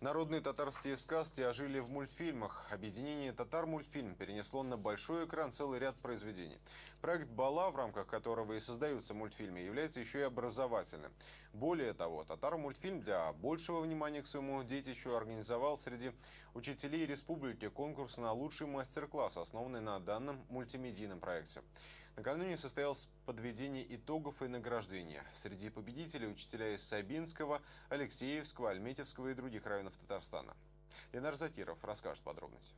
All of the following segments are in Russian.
Народные татарские сказки ожили в мультфильмах. Объединение «Татар-мультфильм» перенесло на большой экран целый ряд произведений. Проект «Бала», в рамках которого и создаются мультфильмы, является еще и образовательным. Более того, «Татар-мультфильм» для большего внимания к своему детищу организовал среди учителей республики конкурс на лучший мастер-класс, основанный на данном мультимедийном проекте. Накануне состоялось подведение итогов и награждения. Среди победителей учителя из Сабинского, Алексеевского, Альметьевского и других районов Татарстана. Ленар Закиров расскажет подробности.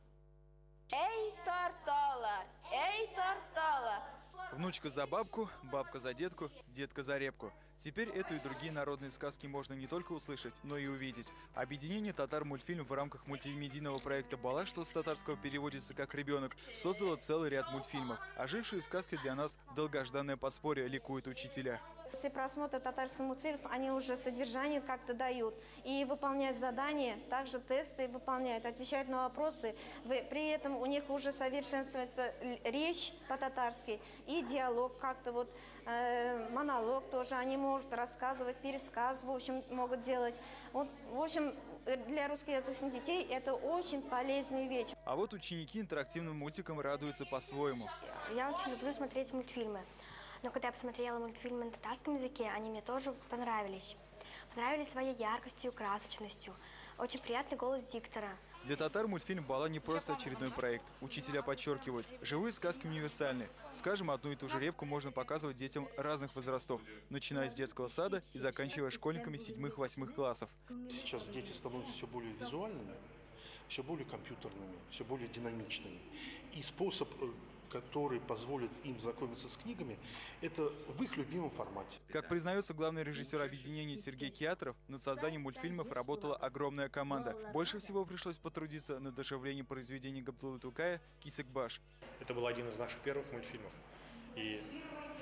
Эй, Тортола! Эй, Тортола! Внучка за бабку, бабка за детку, детка за репку. Теперь эту и другие народные сказки можно не только услышать, но и увидеть. Объединение «Татар-мультфильм» в рамках мультимедийного проекта «Бала», что с татарского переводится как «ребенок», создало целый ряд мультфильмов. Ожившие сказки для нас – долгожданное подспорье, ликуют учителя. После просмотра татарских мультфильмов они уже содержание как-то дают и выполняют задания, также тесты выполняют, отвечают на вопросы. При этом у них уже совершенствуется речь по-татарски и диалог как-то вот, монолог тоже они могут рассказывать, пересказ, в общем, могут делать. Вот, в общем, для русскоязычных детей это очень полезная вещь. А вот ученики интерактивным мультикам радуются по-своему. Я очень люблю смотреть мультфильмы. Но когда я посмотрела мультфильмы на татарском языке, они мне тоже понравились. Понравились своей яркостью, красочностью. Очень приятный голос диктора. Для татар мультфильм «Бала» не просто очередной проект. Учителя подчеркивают, живые сказки универсальны. Скажем, одну и ту же репку можно показывать детям разных возрастов, начиная с детского сада и заканчивая школьниками 7-8 классов. Сейчас дети становятся все более визуальными, все более компьютерными, все более динамичными. И способ, который позволит им знакомиться с книгами, это в их любимом формате. Как признается главный режиссер объединения Сергей Киатров, над созданием мультфильмов работала огромная команда. Больше всего пришлось потрудиться над оживлением произведений Габдуллы Тукая «Кисекбаш». Это был один из наших первых мультфильмов. И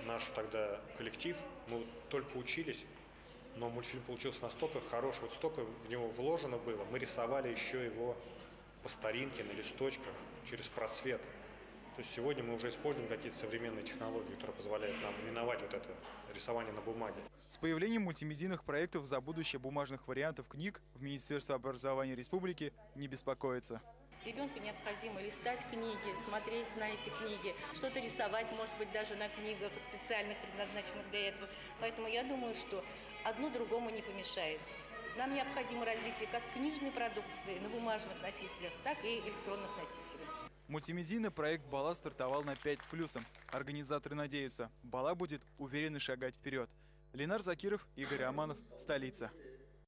наш тогда коллектив, мы только учились, но мультфильм получился настолько хороший, вот столько в него вложено было. Мы рисовали еще его по старинке, на листочках, через просвет. То есть сегодня мы уже используем какие-то современные технологии, которые позволяют нам миновать вот это рисование на бумаге. С появлением мультимедийных проектов за будущее бумажных вариантов книг в Министерство образования республики не беспокоится. Ребенку необходимо листать книги, смотреть на эти книги, что-то рисовать, может быть, даже на книгах специальных, предназначенных для этого. Поэтому я думаю, что одно другому не помешает. Нам необходимо развитие как книжной продукции на бумажных носителях, так и электронных носителях. Мультимедийный проект «Бала» стартовал на 5 с плюсом. Организаторы надеются, «Бала» будет уверенно шагать вперед. Ленар Закиров, Игорь Романов, столица.